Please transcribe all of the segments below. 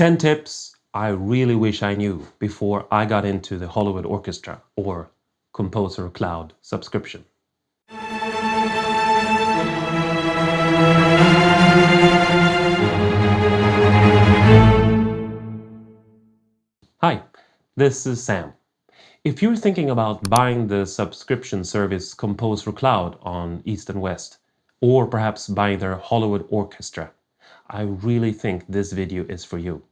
10 tips I really wish I knew before I got into the Hollywood Orchestra or Composer Cloud subscription. Hi, this is Sam. If you're thinking about buying the subscription service Composer Cloud on East and West, or perhaps buying their Hollywood Orchestra, I really think this video is for you.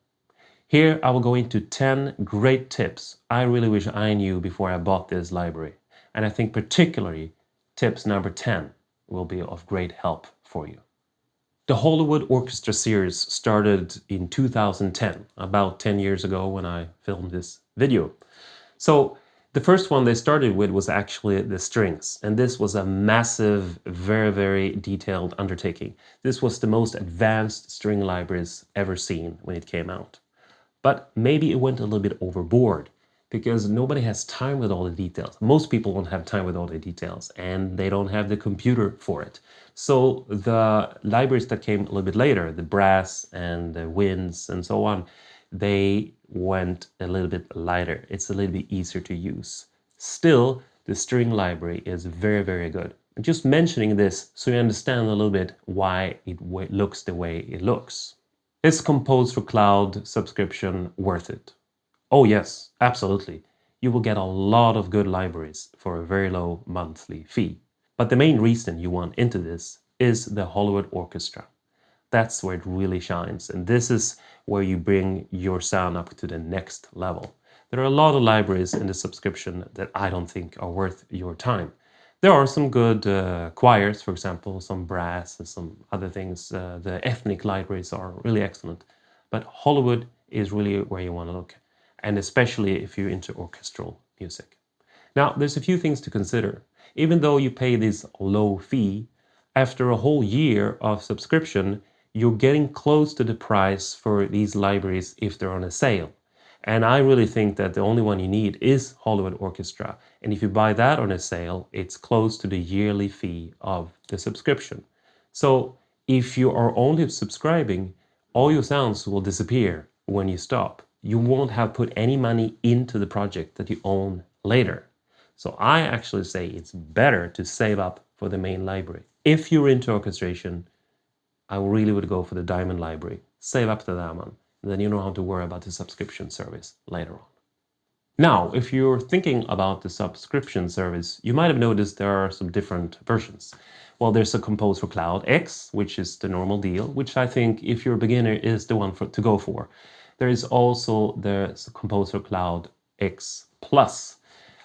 Here I will go into 10 great tips I really wish I knew before I bought this library. And I think particularly tips number 10 will be of great help for you. The Hollywood Orchestra series started in 2010, about 10 years ago when I filmed this video. So the first one they started with was actually the strings, and this was a massive, very detailed undertaking. This was the most advanced string libraries ever seen when it came out. But maybe it went a little bit overboard because nobody has time with all the details. Most people don't have time with all the details, and they don't have the computer for it. So the libraries that came a little bit later, the brass and the winds and so on, they went a little bit lighter. It's a little bit easier to use. Still, the string library is very good. I'm just mentioning this so you understand a little bit why it looks the way it looks. Is Composer Cloud subscription worth it? Oh yes, absolutely. You will get a lot of good libraries for a very low monthly fee. But the main reason you want into this is the Hollywood Orchestra. That's where it really shines, and this is where you bring your sound up to the next level. There are a lot of libraries in the subscription that I don't think are worth your time. There are some good choirs, for example, some brass and some other things. The ethnic libraries are really excellent, but Hollywood is really where you want to look, and especially if you're into orchestral music. Now, there's a few things to consider. Even though you pay this low fee, after a whole year of subscription, you're getting close to the price for these libraries if they're on a sale. And I really think that the only one you need is Hollywood Orchestra. And if you buy that on a sale, it's close to the yearly fee of the subscription. So if you are only subscribing, all your sounds will disappear when you stop. You won't have put any money into the project that you own later. So I actually say it's better to save up for the main library. If you're into orchestration, I really would go for the Diamond Library. Save up to that one. And then you don't have to worry about the subscription service later on. Now, if you're thinking about the subscription service, you might have noticed there are some different versions. Well, there's a Composer Cloud X, which is the normal deal, which I think if you're a beginner is the one to go for. There is also the Composer Cloud X Plus.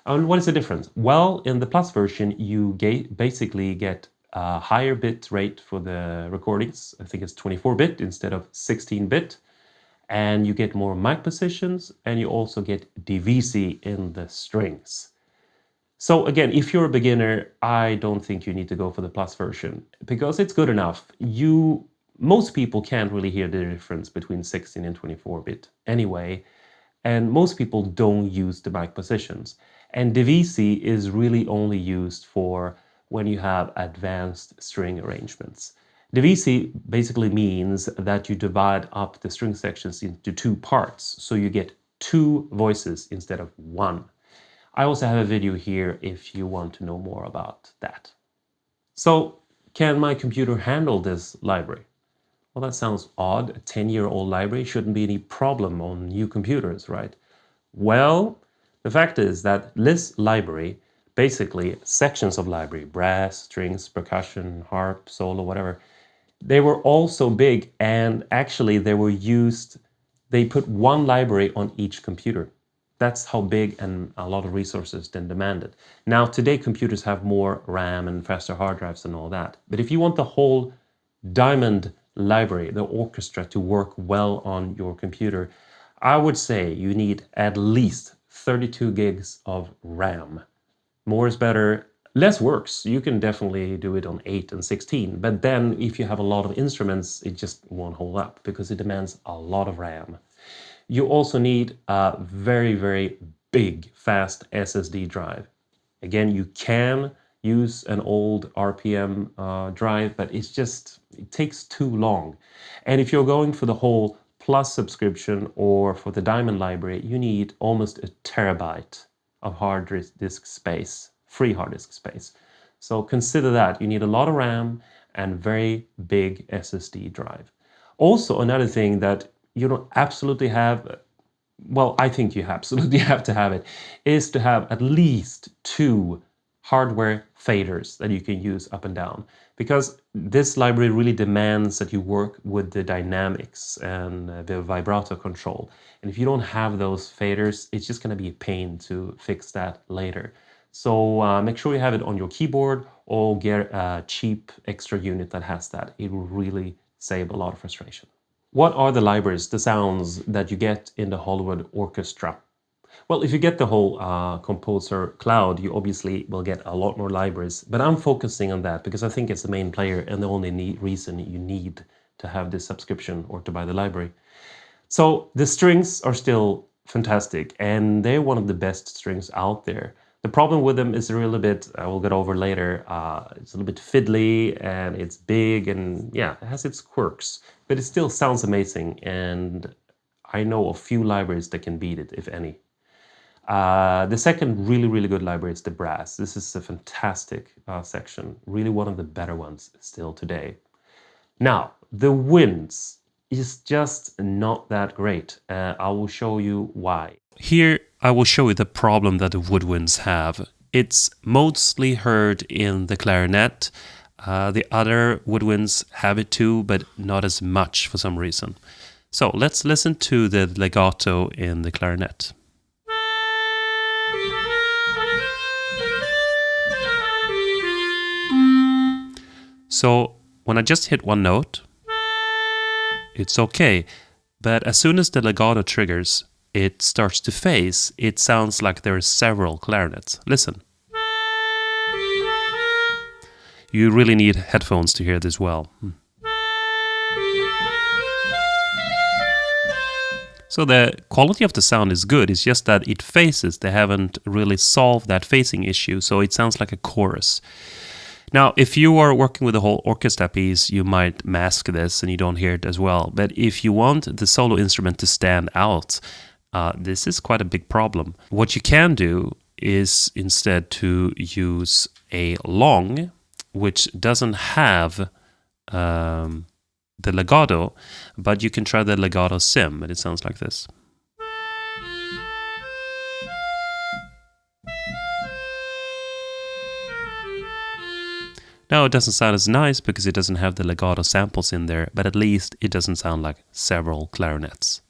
And what is the difference? Well, in the Plus version, you basically get a higher bit rate for the recordings. I think it's 24-bit instead of 16-bit. And you get more mic positions, and you also get DVC in the strings. So again, if you're a beginner, I don't think you need to go for the Plus version because it's good enough. Most people can't really hear the difference between 16 and 24-bit anyway, and most people don't use the mic positions. And DVC is really only used for when you have advanced string arrangements. DVC basically means that you divide up the string sections into two parts, so you get two voices instead of one. I also have a video here if you want to know more about that. So, can my computer handle this library? Well, that sounds odd. A 10-year-old library shouldn't be any problem on new computers, right? Well, the fact is that this library, basically sections of library, brass, strings, percussion, harp, solo, whatever, they were all so big, and actually they put one library on each computer. That's how big and a lot of resources then demanded. Now, today computers have more RAM and faster hard drives and all that. But if you want the whole Diamond library, the orchestra, to work well on your computer, I would say you need at least 32 gigs of RAM. More is better. Less works. You can definitely do it on 8 and 16, but then if you have a lot of instruments, it just won't hold up because it demands a lot of RAM. You also need a very big, fast SSD drive. Again, you can use an old RPM drive, but it takes too long. And if you're going for the whole Plus subscription, or for the Diamond library, you need almost a terabyte of hard disk space, free hard disk space. So consider that. You need a lot of RAM and very big SSD drive. Also, another thing that you don't absolutely have, well, I think you absolutely have to have it, is to have at least 2 hardware faders that you can use up and down, because this library really demands that you work with the dynamics and the vibrato control. And if you don't have those faders, it's just going to be a pain to fix that later. So make sure you have it on your keyboard, or get a cheap extra unit that has that. It will really save a lot of frustration. What are the libraries, the sounds that you get in the Hollywood Orchestra? Well, if you get the whole composer cloud, you obviously will get a lot more libraries, but I'm focusing on that because I think it's the main player and the only reason you need to have this subscription or to buy the library. So the strings are still fantastic, and they're one of the best strings out there. The problem with them is a little bit, I will get over later, it's a little bit fiddly and it's big, and yeah, it has its quirks, but it still sounds amazing, and I know a few libraries that can beat it, if any. The second really good library is the brass. This is a fantastic section, really one of the better ones still today. Now, the winds is just not that great. I will show you why. Here I will show you the problem that the woodwinds have. It's mostly heard in the clarinet. The other woodwinds have it too, but not as much for some reason. So let's listen to the legato in the clarinet. So when I just hit one note, it's okay. But as soon as the legato triggers, it starts to phase. It sounds like there are several clarinets. Listen. You really need headphones to hear this well. So the quality of the sound is good, it's just that it phases. They haven't really solved that phasing issue, so it sounds like a chorus. Now, if you are working with a whole orchestra piece, you might mask this and you don't hear it as well. But if you want the solo instrument to stand out, this is quite a big problem. What you can do is instead to use a long, which doesn't have the legato, but you can try the legato sim, and it sounds like this. Now, it doesn't sound as nice because it doesn't have the legato samples in there, but at least it doesn't sound like several clarinets.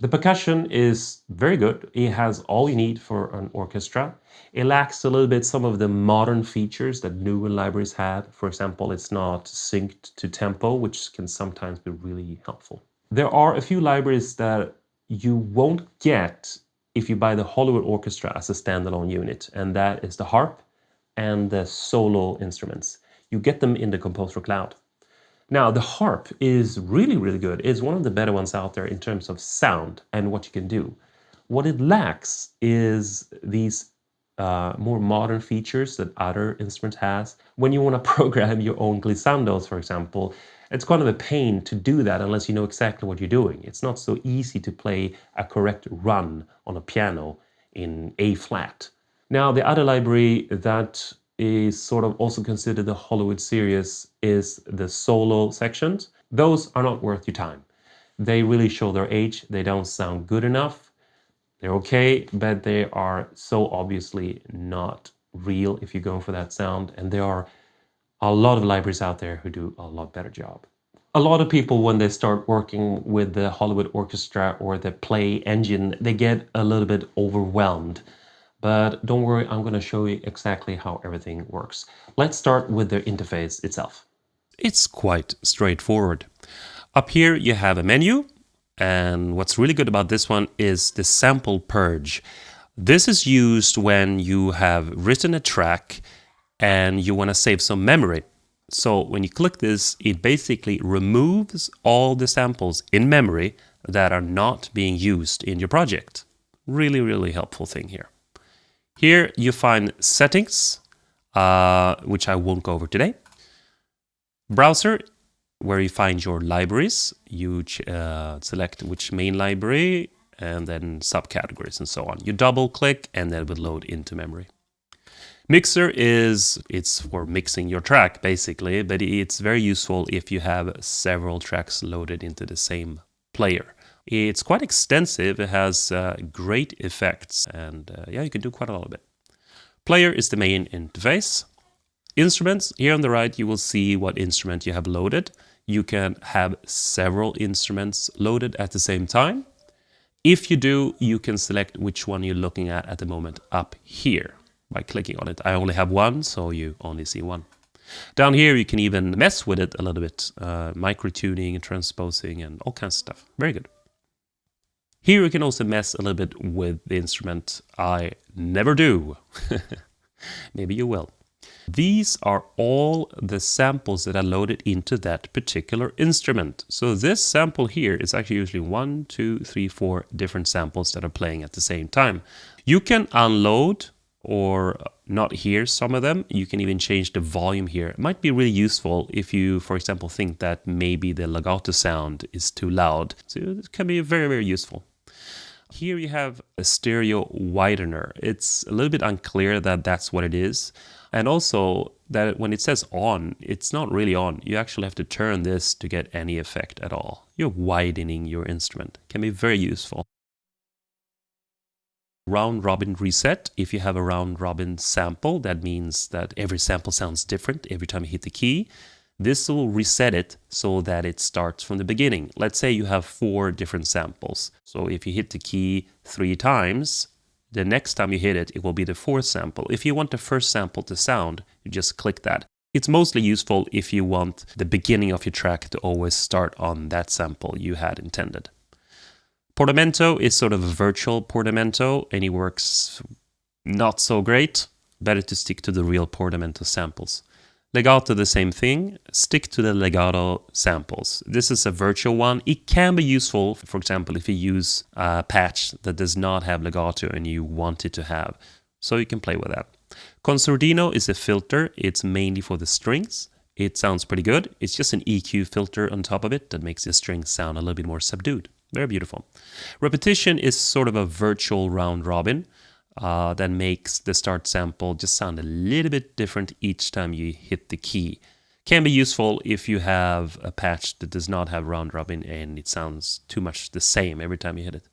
The percussion is very good. It has all you need for an orchestra. It lacks a little bit some of the modern features that newer libraries have. For example, it's not synced to tempo, which can sometimes be really helpful. There are a few libraries that you won't get if you buy the Hollywood Orchestra as a standalone unit, and that is the harp and the solo instruments. You get them in the Composer Cloud. Now, the harp is really good. It's one of the better ones out there in terms of sound and what you can do. What it lacks is these more modern features that other instruments has. When you want to program your own glissandos, for example, it's kind of a pain to do that unless you know exactly what you're doing. It's not so easy to play a correct run on a piano in A flat. Now, the other library that is sort of also considered the Hollywood series is the solo sections. Those are not worth your time. They really show their age. They don't sound good enough. They're okay, but they are so obviously not real if you're going for that sound. And there are a lot of libraries out there who do a lot better job. A lot of people, when they start working with the Hollywood Orchestra or the Play engine, they get a little bit overwhelmed. But don't worry, I'm going to show you exactly how everything works. Let's start with the interface itself. It's quite straightforward. Up here you have a menu, and what's really good about this one is the sample purge. This is used when you have written a track and you want to save some memory. So when you click this, it basically removes all the samples in memory that are not being used in your project. Really helpful thing here. Here you find settings, which I won't go over today. Browser, where you find your libraries. You select which main library and then subcategories and so on. You double click and then it will load into memory. Mixer it's for mixing your track basically, but it's very useful if you have several tracks loaded into the same player. It's quite extensive, it has great effects, and yeah, you can do quite a lot of it. Player is the main interface. Instruments, here on the right you will see what instrument you have loaded. You can have several instruments loaded at the same time. If you do, you can select which one you're looking at the moment up here by clicking on it. I only have one, so you only see one. Down here you can even mess with it a little bit, micro-tuning and transposing and all kinds of stuff. Very good. Here you can also mess a little bit with the instrument. I never do. Maybe you will. These are all the samples that are loaded into that particular instrument. So this sample here is actually usually 1, 2, 3, 4 different samples that are playing at the same time. You can unload or not hear some of them. You can even change the volume here. It might be really useful if you, for example, think that maybe the legato sound is too loud. So it can be very, very useful. Here you have a stereo widener. It's a little bit unclear that that's what it is. And also that when it says on, it's not really on. You actually have to turn this to get any effect at all. You're widening your instrument. It can be very useful. Round robin reset. If you have a round robin sample, that means that every sample sounds different every time you hit the key. This will reset it so that it starts from the beginning. Let's say you have 4 different samples. So if you hit the key 3 times, the next time you hit it, it will be the 4th sample. If you want the first sample to sound, you just click that. It's mostly useful if you want the beginning of your track to always start on that sample you had intended. Portamento is sort of a virtual portamento, and it works not so great. Better to stick to the real portamento samples. Legato, the same thing. Stick to the legato samples. This is a virtual one. It can be useful, for example, if you use a patch that does not have legato and you want it to have. So you can play with that. Consordino is a filter. It's mainly for the strings. It sounds pretty good. It's just an EQ filter on top of it that makes the strings sound a little bit more subdued. Very beautiful. Repetition is sort of a virtual round robin. That makes the start sample just sound a little bit different each time you hit the key. Can be useful if you have a patch that does not have round robin and it sounds too much the same every time you hit it.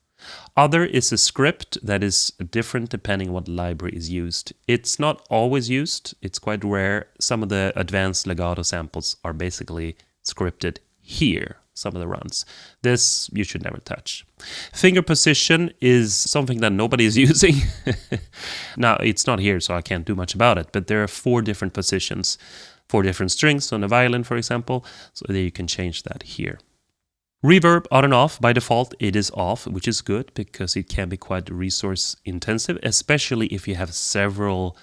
Other is a script that is different depending on what library is used. It's not always used. It's quite rare. Some of the advanced legato samples are basically scripted here. Some of the runs. This you should never touch. Finger position is something that nobody is using. Now, it's not here, so I can't do much about it, but there are 4 different positions, 4 different strings on a violin, for example, so that you can change that here. Reverb on and off. By default, it is off, which is good because it can be quite resource intensive, especially if you have several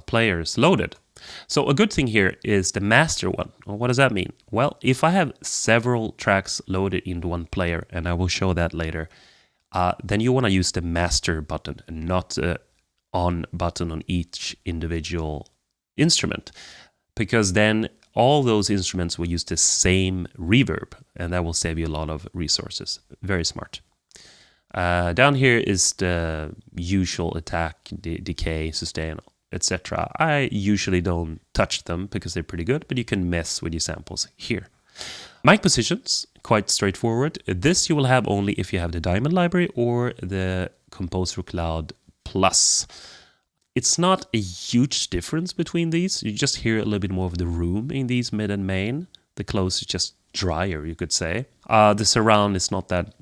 players loaded. So a good thing here is the master one. Well, what does that mean? Well, if I have several tracks loaded into one player, and I will show that later, then you want to use the master button and not the on button on each individual instrument, because then all those instruments will use the same reverb, and that will save you a lot of resources. Very smart. Down here is the usual attack, decay, sustain, etc. I usually don't touch them because they're pretty good, but you can mess with your samples here. Mic positions, quite straightforward. This you will have only if you have the Diamond library or the Composer Cloud Plus. It's not a huge difference between these. You just hear a little bit more of the room in these mid and main. The close is just drier, you could say. The surround is not that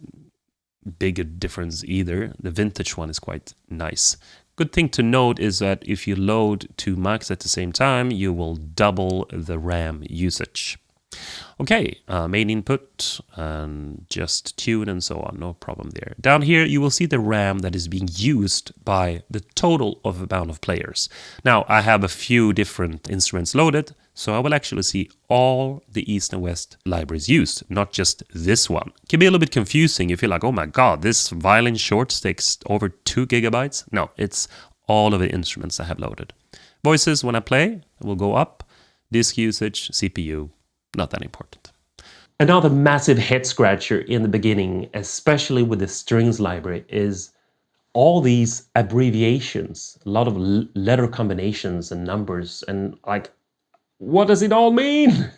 big a difference either. The vintage one is quite nice. Good thing to note is that if you load 2 mics at the same time, you will double the RAM usage. Okay, main input, and just tune and so on, no problem there. Down here, you will see the RAM that is being used by the total of amount of players. Now, I have a few different instruments loaded, so I will actually see all the East and West libraries used, not just this one. It can be a little bit confusing if you're like, oh my god, this violin short takes over 2 gigabytes. No, it's all of the instruments I have loaded. Voices, when I play, will go up. Disk usage, CPU, Not that important. Another massive head scratcher in the beginning, especially with the strings library, is all these abbreviations, a lot of letter combinations and numbers, and like, what does it all mean?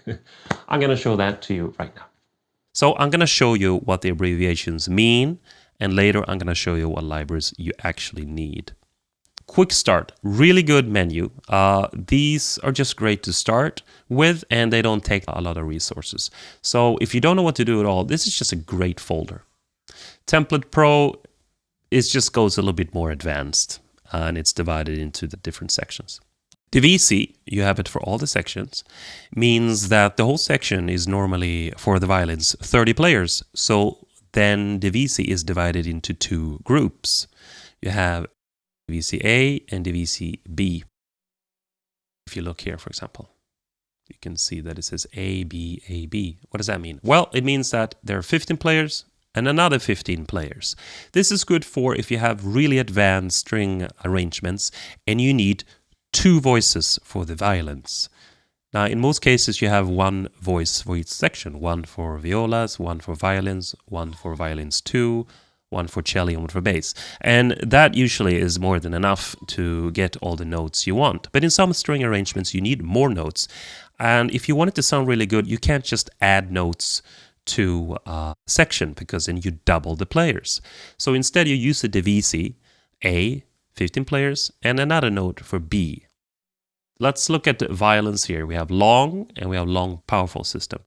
I'm going to show that to you right now. So I'm going to show you what the abbreviations mean, and later I'm going to show you what libraries you actually need. Quick start, really good menu. These are just great to start with, and they don't take a lot of resources. So if you don't know what to do at all, this is just a great folder. Template Pro just goes a little bit more advanced, and it's divided into the different sections. Divisi, you have it for all the sections, means that the whole section is normally, for the violins, 30 players. So then Divisi is divided into two groups. You have Divisi A and Divisi B. If you look here, for example, you can see that it says A, B, A, B. What does that mean? Well, it means that there are 15 players and another 15 players. This is good for if you have really advanced string arrangements and you need two voices for the violins. Now, in most cases, you have one voice for each section. One for violas, one for violins, one for Violins II, one for cello, and one for bass. And that usually is more than enough to get all the notes you want. But in some string arrangements, you need more notes. And if you want it to sound really good, you can't just add notes to a section, because then you double the players. So instead, you use a divisi, A, 15 players, and another note for B. Let's look at the violins here. We have long, and we have long powerful system.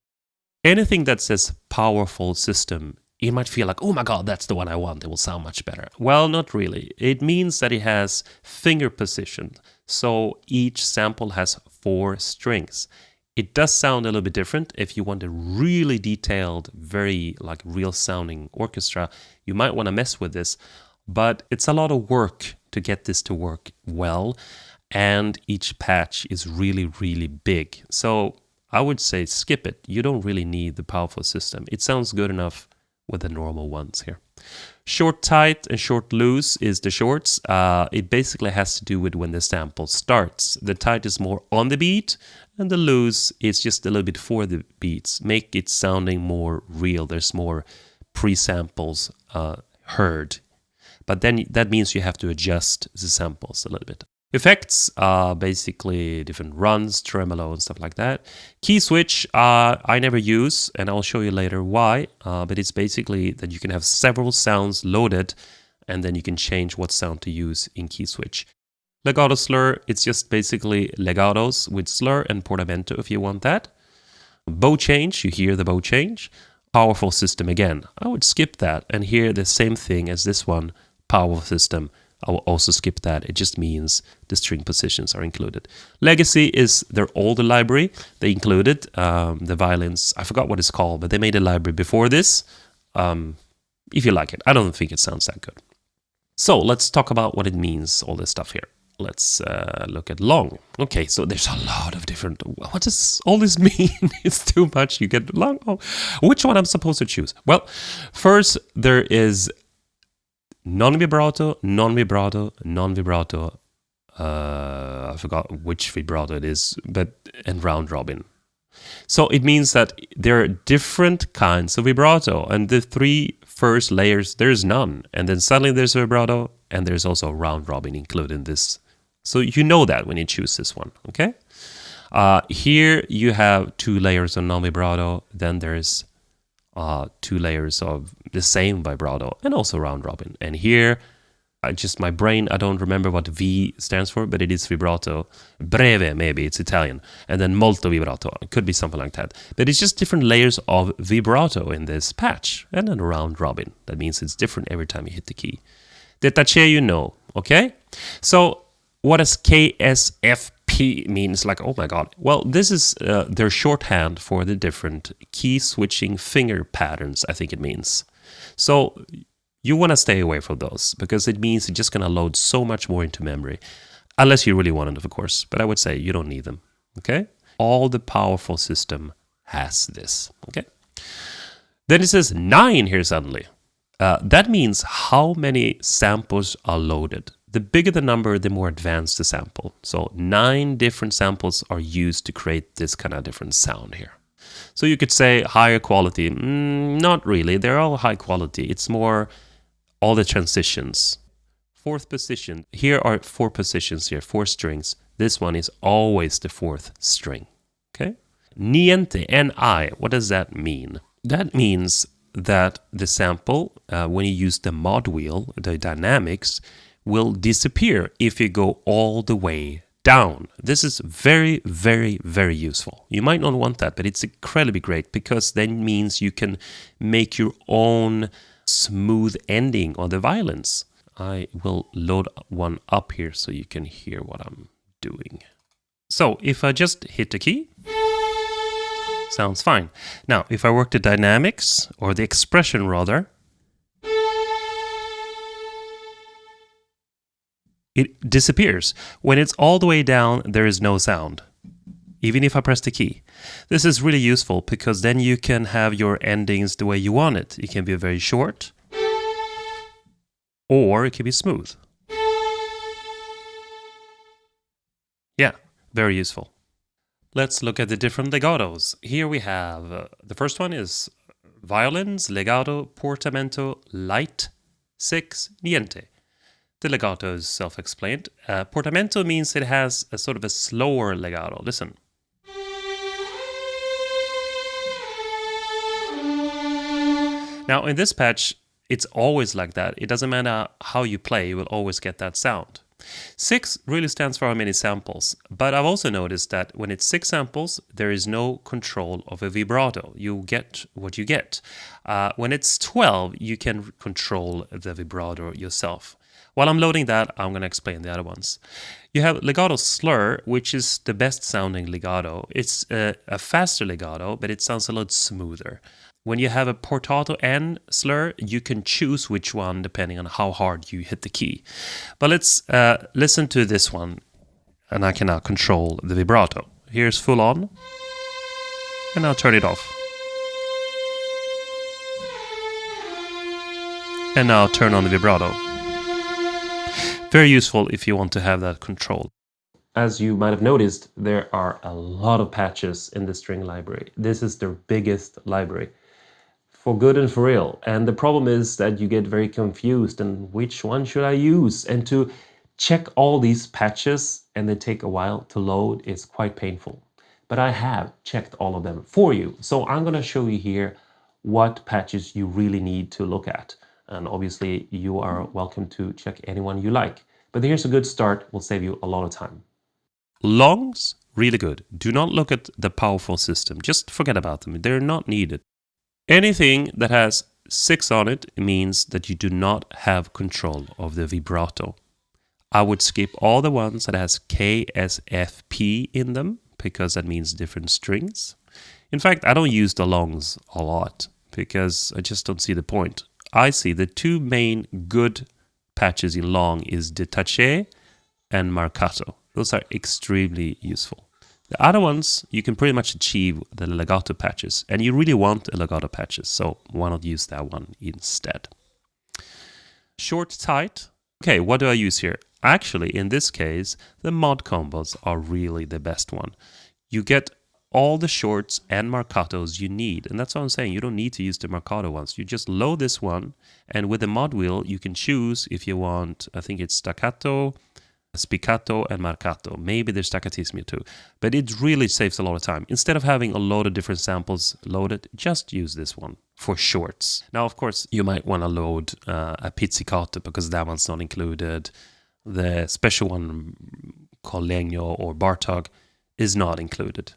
Anything that says powerful system, you might feel like, oh my God, that's the one I want. It will sound much better. Well, not really. It means that it has finger position. So each sample has 4 strings. It does sound a little bit different. If you want a really detailed, very like real sounding orchestra, you might want to mess with this. But it's a lot of work to get this to work well. And each patch is really, really big. So I would say skip it. You don't really need the powerful system. It sounds good enough with the normal ones here. Short tight and short loose is the shorts. It basically has to do with when the sample starts. The tight is more on the beat, and the loose is just a little bit for the beats. Make it sounding more real. There's more pre-samples heard. But then that means you have to adjust the samples a little bit. Effects are basically different runs, tremolo, and stuff like that. Key switch, I never use, and I'll show you later why. But it's basically that you can have several sounds loaded, and then you can change what sound to use in key switch. Legato slur, it's just basically legatos with slur and portamento if you want that. Bow change, you hear the bow change. Powerful system again. I would skip that and hear the same thing as this one, powerful system. I will also skip that. It just means the string positions are included. Legacy is their older library. They included the violins. I forgot what it's called, but they made a library before this. If you like it. I don't think it sounds that good. So let's talk about what it means, all this stuff here. Let's look at long. Okay, so there's a lot of different... What does all this mean? It's too much. You get long. Oh, which one I'm supposed to choose? Well, first there is non-vibrato, non-vibrato, non-vibrato. I forgot which vibrato it is, and round robin. So it means that there are different kinds of vibrato, and the 3 first layers, there's none. And then suddenly there's a vibrato, and there's also a round robin included in this. So you know that when you choose this one, okay? Here you have 2 layers of non-vibrato, then there's 2 layers of the same vibrato, and also round robin. And here, my brain, I don't remember what V stands for, but it is vibrato. Breve, maybe, it's Italian. And then molto vibrato, it could be something like that. But it's just different layers of vibrato in this patch. And then round robin. That means it's different every time you hit the key. Detaché, you know, okay? So, what does KSFP mean? It's like, oh my God. Well, this is their shorthand for the different key switching finger patterns, I think it means. So you want to stay away from those because it means it's just going to load so much more into memory. Unless you really want it, of course. But I would say you don't need them, okay? All the powerful system has this, okay? Then it says 9 here suddenly. That means how many samples are loaded. The bigger the number, the more advanced the sample. So 9 different samples are used to create this kind of different sound here. So you could say higher quality. Not really. They're all high quality. It's more all the transitions. Fourth position. Here are 4 positions here, 4 strings. This one is always the 4th string. Okay? Niente, N-I. What does that mean? That means that the sample, when you use the mod wheel, the dynamics, will disappear if you go all the way down. This is very, very, very useful. You might not want that, but it's incredibly great because then means you can make your own smooth ending on the violins. I will load one up here so you can hear what I'm doing. So if I just hit the key, sounds fine. Now, if I work the dynamics, or the expression rather, it disappears. When it's all the way down, there is no sound, even if I press the key. This is really useful because then you can have your endings the way you want it. It can be very short, or it can be smooth. Yeah, very useful. Let's look at the different legatos. Here we have, the first one is Violins Legato Portamento Light 6 Niente. The legato is self-explained. Portamento means it has a sort of a slower legato. Listen. Now in this patch, it's always like that. It doesn't matter how you play, you will always get that sound. 6 really stands for how many samples, but I've also noticed that when it's 6 samples, there is no control of a vibrato. You get what you get. When it's 12, you can control the vibrato yourself. While I'm loading that, I'm going to explain the other ones. You have legato slur, which is the best sounding legato. It's a faster legato, but it sounds a lot smoother. When you have a portato and slur, you can choose which one depending on how hard you hit the key. But let's listen to this one, and I can now control the vibrato. Here's full on, and I'll turn it off. And now turn on the vibrato. Very useful if you want to have that control. As you might have noticed, there are a lot of patches in the string library. This is their biggest library, for good and for real. And the problem is that you get very confused and which one should I use? And to check all these patches and they take a while to load is quite painful. But I have checked all of them for you. So I'm going to show you here what patches you really need to look at. And obviously you are welcome to check anyone you like. But here's a good start, will save you a lot of time. Longs, really good. Do not look at the powerful system. Just forget about them. They're not needed. Anything that has 6 on it means that you do not have control of the vibrato. I would skip all the ones that has K, S, F, P in them because that means different strings. In fact, I don't use the longs a lot because I just don't see the point. I see the 2 main good patches in long is detaché and marcato. Those are extremely useful. The other ones, you can pretty much achieve the legato patches, and you really want a legato patches, so why not use that one instead? Short, tight. Okay, what do I use here? Actually, in this case, the mod combos are really the best one. You get all the shorts and marcatos you need, and that's what I'm saying. You don't need to use the marcato ones. You just load this one, and with the mod wheel, you can choose if you want, I think it's staccato, spiccato, and marcato. Maybe there's staccatissimo too, but it really saves a lot of time. Instead of having a load of different samples loaded, just use this one for shorts. Now, of course, you might want to load a pizzicato because that one's not included. The special one called Legno or Bartog is not included.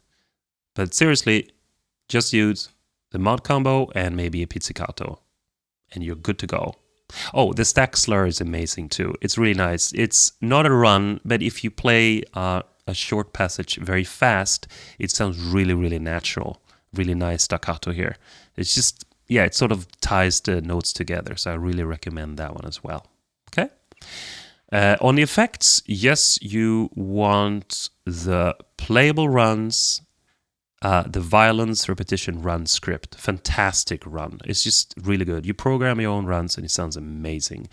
But seriously, just use the mod combo and maybe a pizzicato, and you're good to go. Oh, the Stac slur is amazing too. It's really nice. It's not a run, but if you play a short passage very fast, it sounds really, really natural. Really nice staccato here. It's just, yeah, it sort of ties the notes together. So I really recommend that one as well. Okay. On the effects, yes, you want the playable runs, the violins repetition run script. Fantastic run. It's just really good. You program your own runs and it sounds amazing.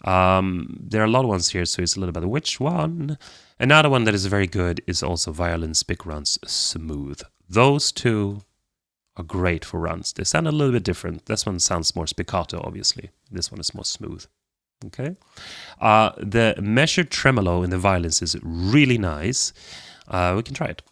There are a lot of ones here, so it's a little bit which one. Another one that is very good is also violin spic runs smooth. Those two are great for runs. They sound a little bit different. This one sounds more spiccato, obviously. This one is more smooth. Okay. The measured tremolo in the violins is really nice. We can try it.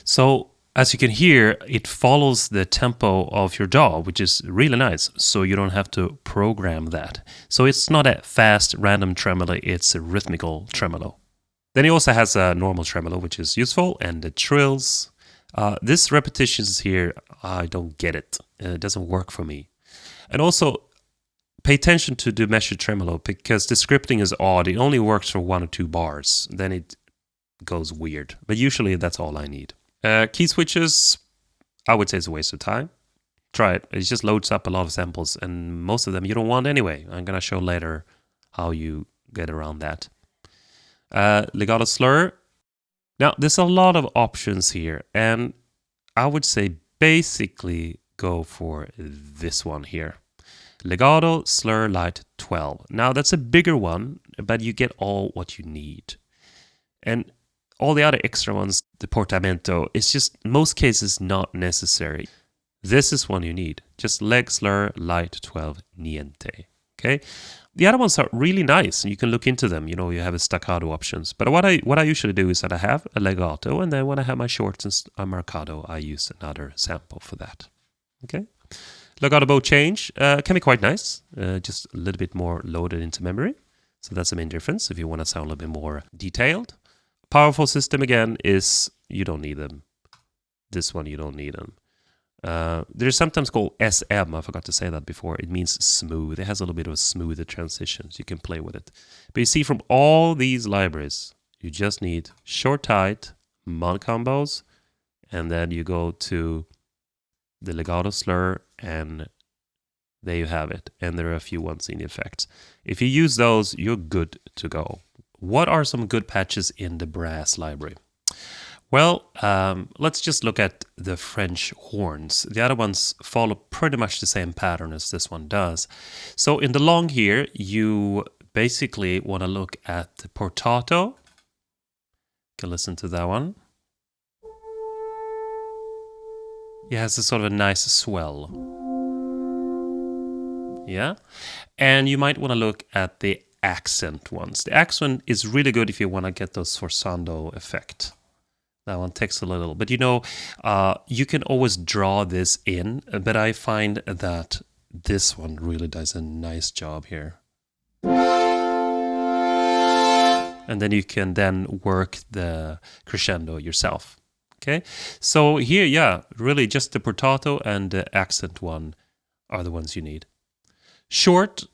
So, as you can hear, it follows the tempo of your jaw, which is really nice. So you don't have to program that. So it's not a fast, random tremolo, it's a rhythmical tremolo. Then he also has a normal tremolo, which is useful, and the trills. This repetitions here, I don't get it. It doesn't work for me. And also, pay attention to the measured tremolo, because the scripting is odd. It only works for 1 or 2 bars. Then it goes weird. But usually that's all I need. Key switches, I would say it's a waste of time. Try it. It just loads up a lot of samples, and most of them you don't want anyway. I'm going to show later how you get around that. Legato slur. Now, there's a lot of options here, and I would say basically go for this one here. Legato slur light 12. Now, that's a bigger one, but you get all what you need. And all the other extra ones, the portamento, it's just most cases not necessary. This is one you need. Just leg slur, light 12, niente. Okay? The other ones are really nice, and you can look into them. You know, you have a staccato options. But what I usually do is that I have a legato, and then when I have my shorts and a marcado, I use another sample for that. Okay? Legato bow change can be quite nice. Just a little bit more loaded into memory. So that's the main difference if you want to sound a little bit more detailed. Powerful system again is you don't need them. This one you don't need them. They're sometimes called SM. I forgot to say that before. It means smooth. It has a little bit of a smoother transitions. You can play with it. But you see from all these libraries, you just need short tight, mod combos, and then you go to the legato slur, and there you have it. And there are a few ones in the effects. If you use those, you're good to go. What are some good patches in the brass library? Well, let's just look at the French horns. The other ones follow pretty much the same pattern as this one does. So in the long here, you basically want to look at the portato. You can listen to that one. It has a sort of a nice swell. Yeah. And you might want to look at the accent ones. The accent is really good if you want to get those forzando effect. That one takes a little, but you know, you can always draw this in, but I find that this one really does a nice job here. And then you can then work the crescendo yourself. Okay, so here, yeah, really just the portato and the accent one are the ones you need. Short,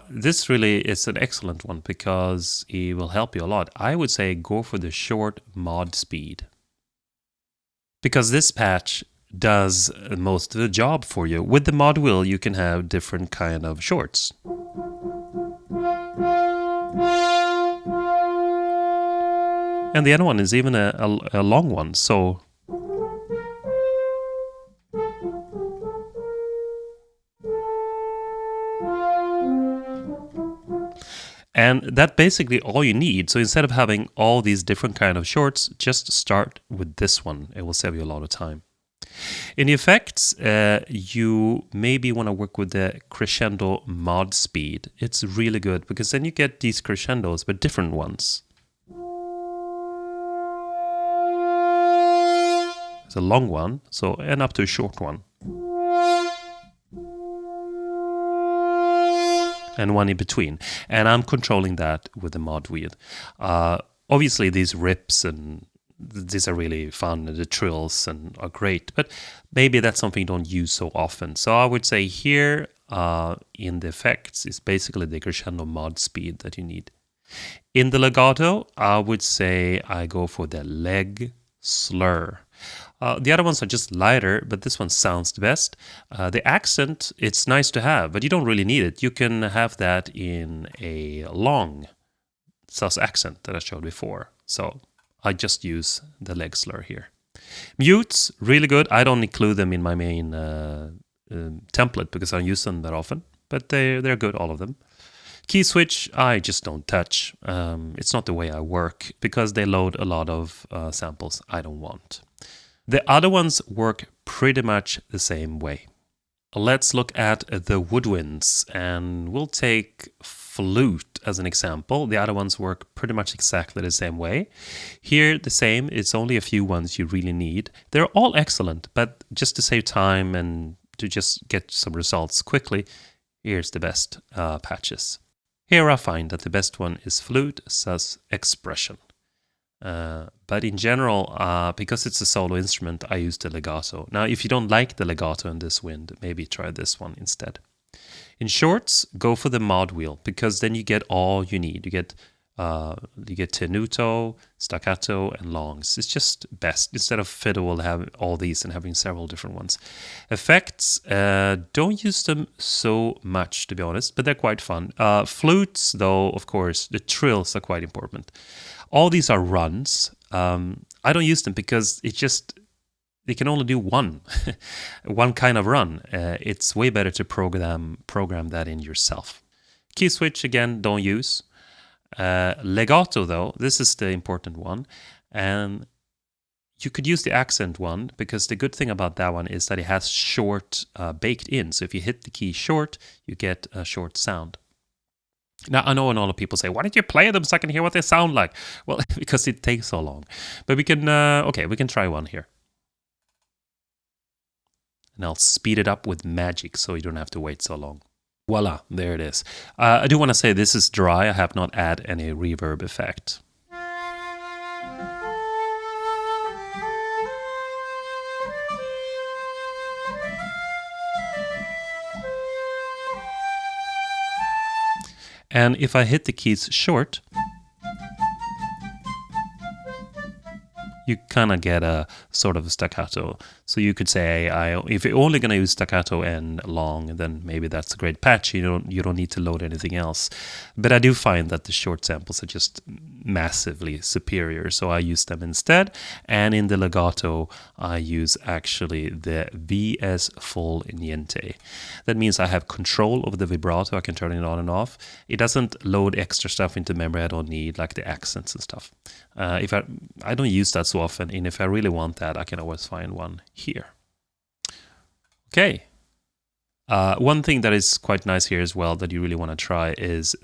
this really is an excellent one because it will help you a lot. I would say go for the short mod speed, because this patch does most of the job for you. With the mod wheel, you can have different kind of shorts. And the other one is even a long one, so and that's basically all you need. So instead of having all these different kind of shorts, just start with this one. It will save you a lot of time. In the effects, you maybe want to work with the crescendo mod speed. It's really good because then you get these crescendos, but different ones. It's a long one, so and up to a short one. And one in between. And I'm controlling that with the mod wheel. Obviously, these rips and these are really fun. The trills and are great, but maybe that's something you don't use so often. So I would say here in the effects is basically the crescendo mod speed that you need. In the legato, I would say I go for the leg slur. The other ones are just lighter, but this one sounds the best. The accent, it's nice to have, but you don't really need it. You can have that in a long sus accent that I showed before. So I just use the leg slur here. Mutes, really good. I don't include them in my main template because I don't use them that often, but they're good, all of them. Key switch, I just don't touch. It's not the way I work because they load a lot of samples I don't want. The other ones work pretty much the same way. Let's look at the Woodwinds, and we'll take flute as an example. The other ones work pretty much exactly the same way. Here, the same. It's only a few ones you really need. They're all excellent, but just to save time and to just get some results quickly, here's the best patches. Here I find that the best one is Flute Sus Expression. But in general, because it's a solo instrument, I use the legato. Now, if you don't like the legato in this wind, maybe try this one instead. In shorts, go for the mod wheel, because then you get all you need. You get tenuto, staccato, and longs. It's just best. Instead of fiddle, we'll have all these and having several different ones. Effects, don't use them so much, to be honest, but they're quite fun. Flutes, though, of course, the trills are quite important. All these are runs. I don't use them because they can only do one kind of run. It's way better to program that in yourself. Key switch, again, don't use. Legato, though, this is the important one. And you could use the accent one, because the good thing about that one is that it has short baked in. So if you hit the key short, you get a short sound. Now, I know, and all the people say, why don't you play them so I can hear what they sound like? Well, because it takes so long. But we can, we can try one here. And I'll speed it up with magic so you don't have to wait so long. Voila, there it is. I do want to say this is dry. I have not added any reverb effect. And if I hit the keys short, you kind of get a sort of staccato. So you could say, if you're only going to use staccato and long, then maybe that's a great patch. You don't need to load anything else. But I do find that the short samples are just massively superior, so I use them instead. And in the legato, I use actually the VS full niente. That means I have control over the vibrato. I can turn it on and off. It doesn't load extra stuff into memory I don't need, like the accents and stuff. If I don't use that so often, and if I really want that, I can always find one here. Okay. One thing that is quite nice here as well that you really want to try is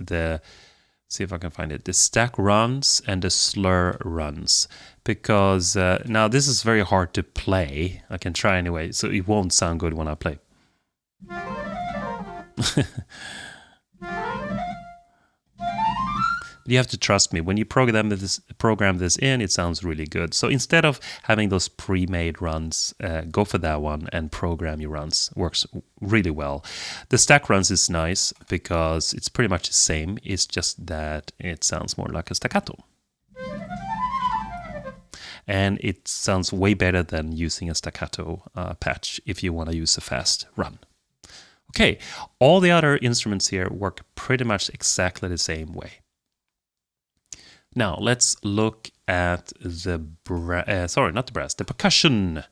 see if I can find it, the stack runs and the slur runs. Because now this is very hard to play. I can try anyway, so it won't sound good when I play. You have to trust me. When you program this in, it sounds really good. So instead of having those pre-made runs, go for that one and program your runs. Works really well. The stack runs is nice because it's pretty much the same. It's just that it sounds more like a staccato. And it sounds way better than using a staccato patch if you want to use a fast run. Okay, all the other instruments here work pretty much exactly the same way. Now, let's look at the percussion.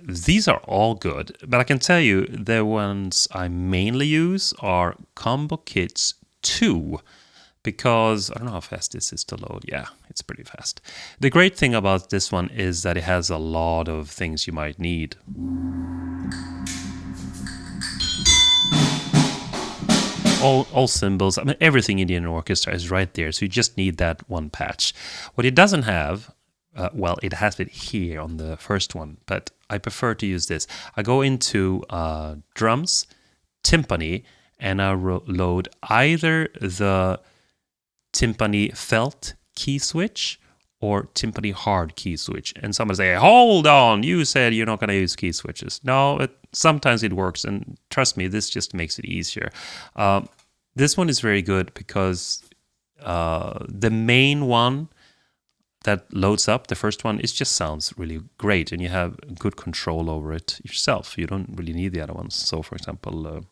These are all good, but I can tell you the ones I mainly use are Combo Kits 2, because I don't know how fast this is to load. Yeah, it's pretty fast. The great thing about this one is that it has a lot of things you might need. All cymbals, I mean, everything in an orchestra is right there, so you just need that one patch. What it doesn't have, well, it has it here on the first one, but I prefer to use this. I go into drums, timpani, and I load either the timpani felt key switch or timpani hard key switch. And somebody say, hold on, you said you're not going to use key switches. No, sometimes it works, and trust me, this just makes it easier. This one is very good because the main one that loads up, the first one, it just sounds really great, and you have good control over it yourself. You don't really need the other ones. So, for example...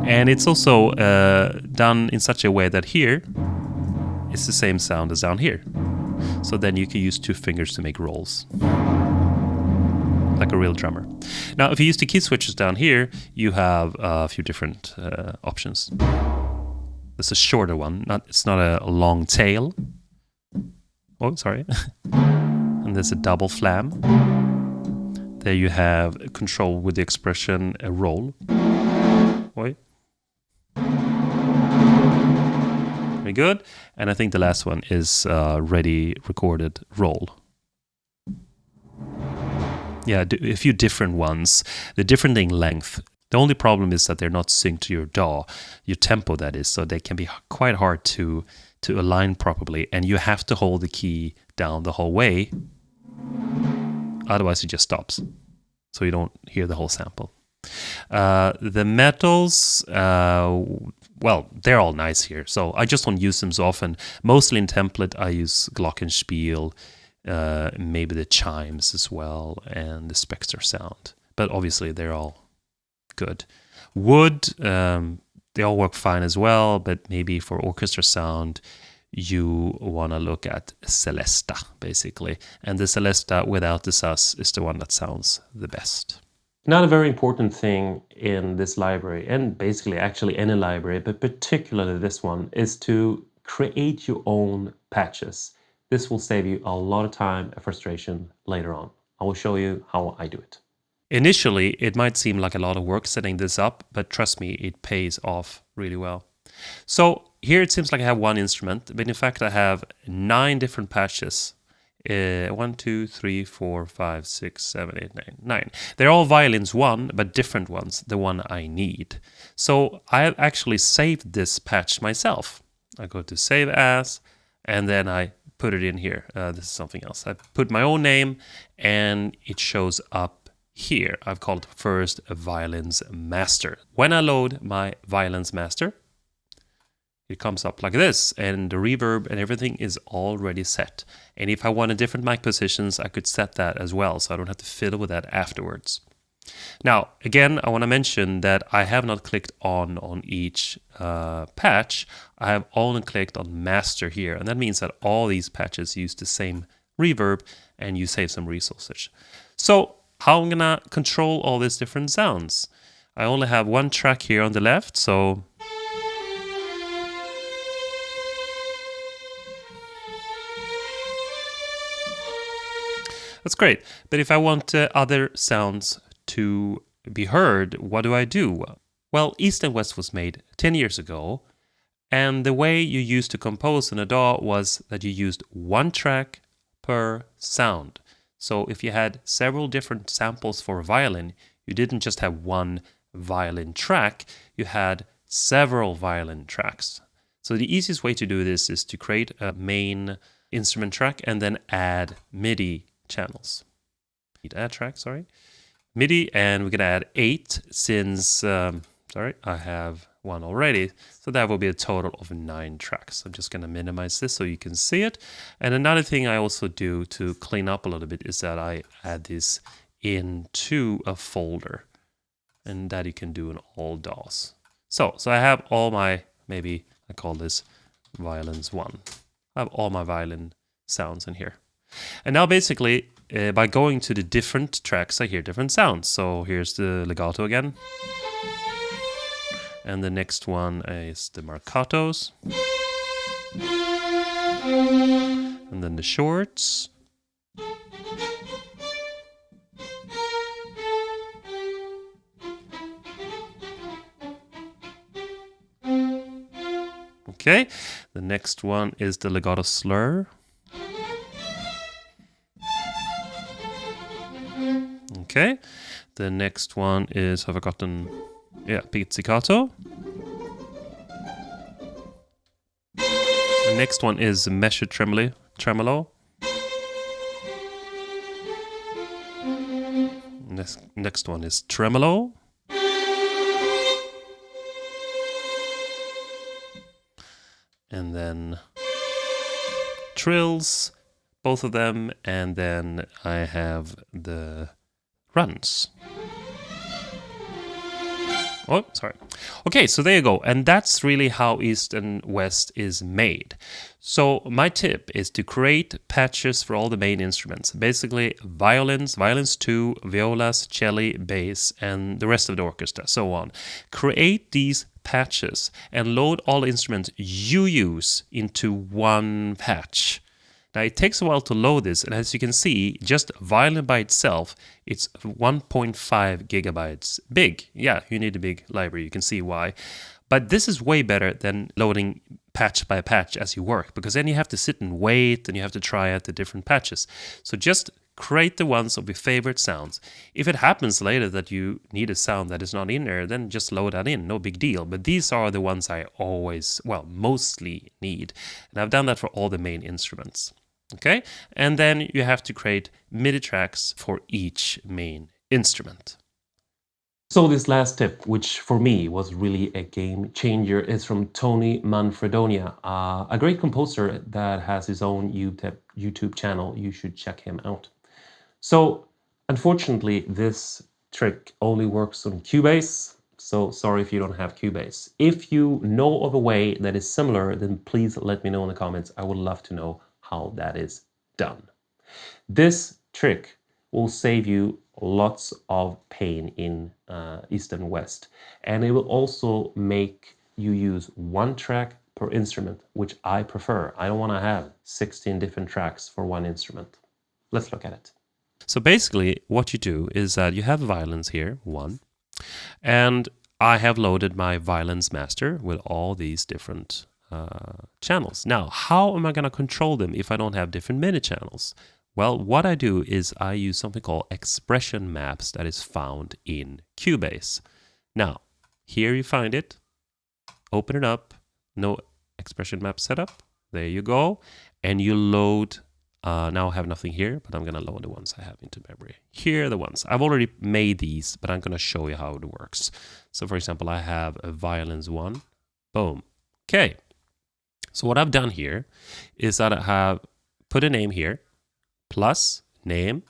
And it's also done in such a way that here it's the same sound as down here. So then you can use two fingers to make rolls. like a real drummer. Now, if you use the key switches down here, you have a few different options. This is a shorter one. It's not a long tail. Oh, sorry. And there's a double flam. There you have control with the expression roll. Oi. Very good. And I think the last one is ready recorded roll. Yeah, a few different ones. They're different in length. The only problem is that they're not synced to your DAW, your tempo that is, so they can be quite hard to align properly, and you have to hold the key down the whole way, otherwise it just stops, so you don't hear the whole sample. The metals, well, they're all nice here, so I just don't use them so often. Mostly in template, I use glockenspiel, maybe the chimes as well, and the Spectre sound, but obviously they're all good. Wood, they all work fine as well, but maybe for orchestra sound, you want to look at Celesta, basically. And the Celesta without the sus is the one that sounds the best. Another very important thing in this library, and basically actually any library, but particularly this one, is to create your own patches. This will save you a lot of time and frustration later on. I will show you how I do it. Initially, it might seem like a lot of work setting this up, but trust me, it pays off really well. So here it seems like I have one instrument, but in fact I have 9 different patches. 1, 2, 3, 4, 5, 6, 7, 8, 9, 9. They're all Violins I, but different ones, the one I need. So I have actually saved this patch myself. I go to Save As, and then I put it in here. This is something else. I put my own name, and it shows up here. I've called it first a Violins Master. When I load my Violins Master, it comes up like this, and the reverb and everything is already set. And if I wanted different mic positions, I could set that as well, so I don't have to fiddle with that afterwards. Now, again, I want to mention that I have not clicked on each patch. I have only clicked on Master here, and that means that all these patches use the same reverb, and you save some resources. So, how I'm gonna control all these different sounds? I only have one track here on the left, so that's great. But if I want other sounds to be heard, what do? Well, East and West was made 10 years ago, and the way you used to compose in a DAW was that you used one track per sound. So if you had several different samples for a violin, you didn't just have one violin track, you had several violin tracks. So the easiest way to do this is to create a main instrument track and then add MIDI channels. Add track, sorry. MIDI, and we're going to add 8 since, I have one already. So that will be a total of 9 tracks. I'm just going to minimize this so you can see it. And another thing I also do to clean up a little bit is that I add this into a folder, and that you can do in all DAWs. So I have all my, maybe I call this Violins I. I have all my violin sounds in here. And now basically, by going to the different tracks, I hear different sounds. So here's the legato again. And the next one is the marcatos. And then the shorts. Okay, the next one is the legato slur. Okay, the next one is, have I forgotten? Yeah, pizzicato. The next one is measured tremolo. Next one is tremolo. And then trills, both of them, and then I have the runs. Oh, sorry. Okay, so there you go. And that's really how East and West is made. So my tip is to create patches for all the main instruments. Basically, violins, Violins II, violas, cello, bass, and the rest of the orchestra, so on. Create these patches and load all instruments you use into one patch. Now it takes a while to load this, and as you can see, just violin by itself, it's 1.5 gigabytes big. Yeah, you need a big library, you can see why. But this is way better than loading patch by patch as you work, because then you have to sit and wait, and you have to try out the different patches. So just create the ones of your favorite sounds. If it happens later that you need a sound that is not in there, then just load that in, no big deal. But these are the ones I always, well, mostly need. And I've done that for all the main instruments. Okay, and then you have to create MIDI tracks for each main instrument. So this last tip, which for me was really a game changer, is from Tony Manfredonia, a great composer that has his own YouTube channel. You should check him out. So unfortunately, this trick only works on Cubase. So sorry if you don't have Cubase. If you know of a way that is similar, then please let me know in the comments. I would love to know how that is done. This trick will save you lots of pain in East and West, and it will also make you use one track per instrument, which I prefer. I don't want to have 16 different tracks for one instrument. Let's look at it. So basically what you do is that you have violins here, one, and I have loaded my violins master with all these different channels. Now, how am I going to control them if I don't have different MIDI channels? Well, what I do is I use something called expression maps that is found in Cubase. Now, here you find it. Open it up. No expression map setup. There you go. And you load. Now I have nothing here, but I'm going to load the ones I have into memory. Here are the ones. I've already made these, but I'm going to show you how it works. So, for example, I have a Violins I. Boom. Okay. So what I've done here is that I have put a name here, plus name,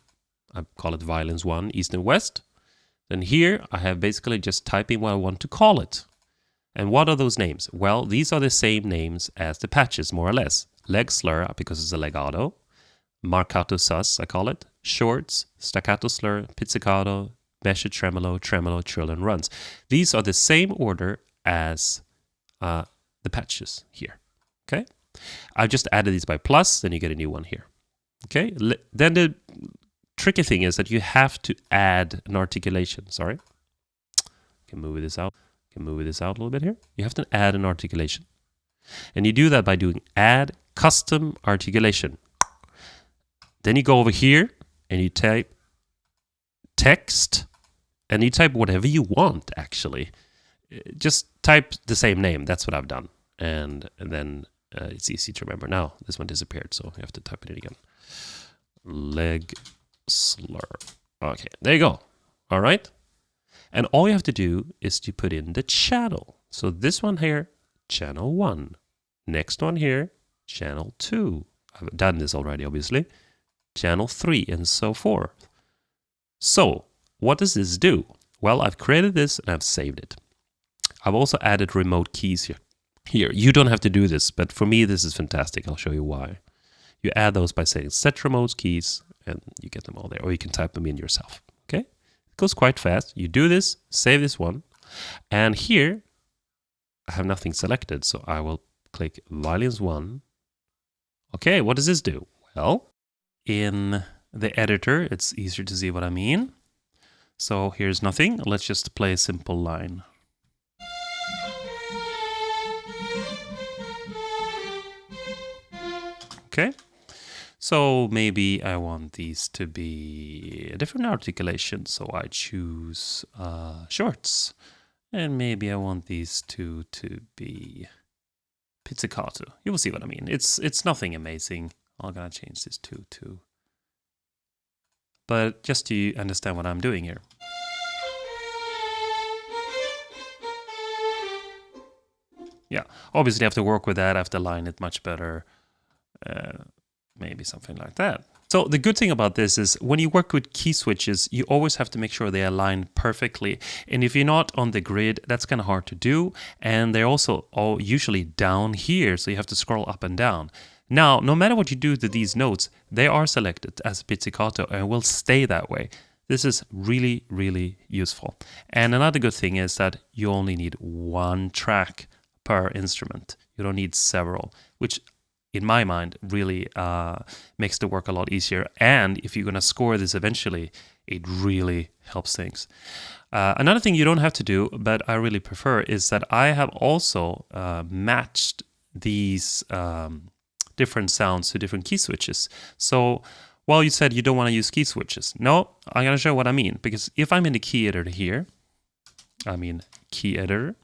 I call it Violins I, East and West. Then here I have basically just typing what I want to call it. And what are those names? Well, these are the same names as the patches, more or less. Leg slur, because it's a legato. Marcato sus, I call it. Shorts, staccato slur, pizzicato, measured tremolo, tremolo, trill, and runs. These are the same order as the patches here. Okay, I've just added these by plus, then you get a new one here. Okay, then the tricky thing is that you have to add an articulation. Sorry, can move this out. Can move this out a little bit here. You have to add an articulation, and you do that by doing add custom articulation. Then you go over here and you type text, and you type whatever you want. Actually, just type the same name. That's what I've done, and then. It's easy to remember. Now, this one disappeared, so you have to type it in again. Leg slur. Okay, there you go. All right. And all you have to do is to put in the channel. So this one here, channel 1. Next one here, channel 2. I've done this already, obviously. Channel 3, and so forth. So, what does this do? Well, I've created this and I've saved it. I've also added remote keys here. You don't have to do this, but for me, this is fantastic. I'll show you why. You add those by saying set remote keys, and you get them all there, or you can type them in yourself. Okay? It goes quite fast. You do this, save this one, and here I have nothing selected, so I will click Violins I. Okay, what does this do? Well, in the editor, it's easier to see what I mean. So here's nothing. Let's just play a simple line. Okay, so maybe I want these to be a different articulation, so I choose shorts. And maybe I want these two to be pizzicato. You will see what I mean. It's nothing amazing. I'm gonna change this to. But just to understand what I'm doing here. Yeah, obviously I have to work with that. I have to line it much better. Maybe something like that. So the good thing about this is when you work with key switches, you always have to make sure they align perfectly. And if you're not on the grid, that's kind of hard to do. And they're also all usually down here, so you have to scroll up and down. Now, no matter what you do to these notes, they are selected as pizzicato and will stay that way. This is really, really useful. And another good thing is that you only need one track per instrument. You don't need several, which in my mind really makes the work a lot easier. And if you're going to score this eventually, it really helps things. Another thing you don't have to do, but I really prefer, is that I have also matched these different sounds to different key switches. So while you said you don't want to use key switches, no, I'm going to show what I mean. Because if I'm in the key editor here, key editor,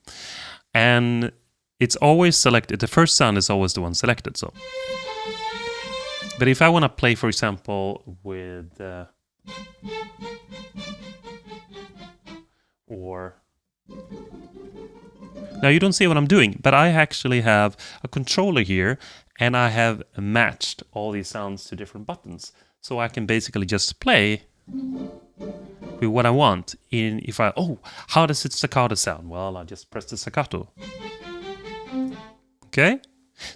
and it's always selected, the first sound is always the one selected. So, but if I want to play, for example, with or now you don't see what I'm doing, but I actually have a controller here, and I have matched all these sounds to different buttons, so I can basically just play with what I want. How does it staccato sound? Well, I just press the staccato. Okay,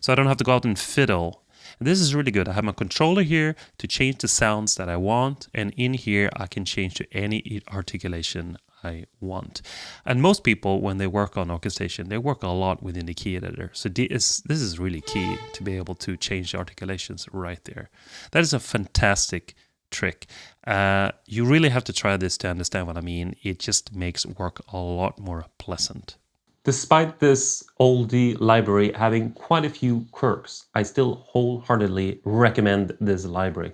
so I don't have to go out and fiddle. And this is really good. I have my controller here to change the sounds that I want, and in here I can change to any articulation I want. And most people, when they work on orchestration, they work a lot within the key editor. So this is really key to be able to change the articulations right there. That is a fantastic trick. You really have to try this to understand what I mean. It just makes work a lot more pleasant. Despite this oldie library having quite a few quirks, I still wholeheartedly recommend this library.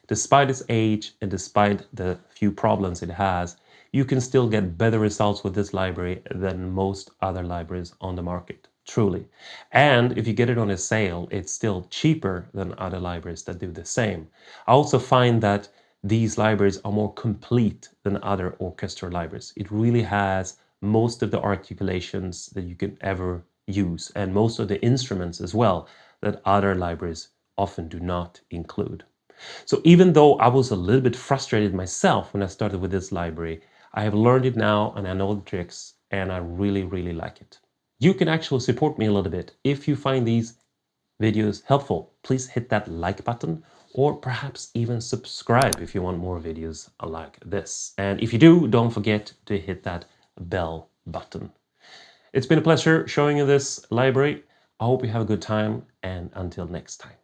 Despite its age and despite the few problems it has, you can still get better results with this library than most other libraries on the market, truly. And if you get it on a sale, it's still cheaper than other libraries that do the same. I also find that these libraries are more complete than other orchestra libraries. It really has most of the articulations that you can ever use, and most of the instruments as well that other libraries often do not include. So even though I was a little bit frustrated myself when I started with this library, I have learned it now and I know the tricks, and I really, really like it. You can actually support me a little bit. If you find these videos helpful, please hit that like button, or perhaps even subscribe if you want more videos like this. And if you do, don't forget to hit that bell button. It's been a pleasure showing you this library. I hope you have a good time, and until next time.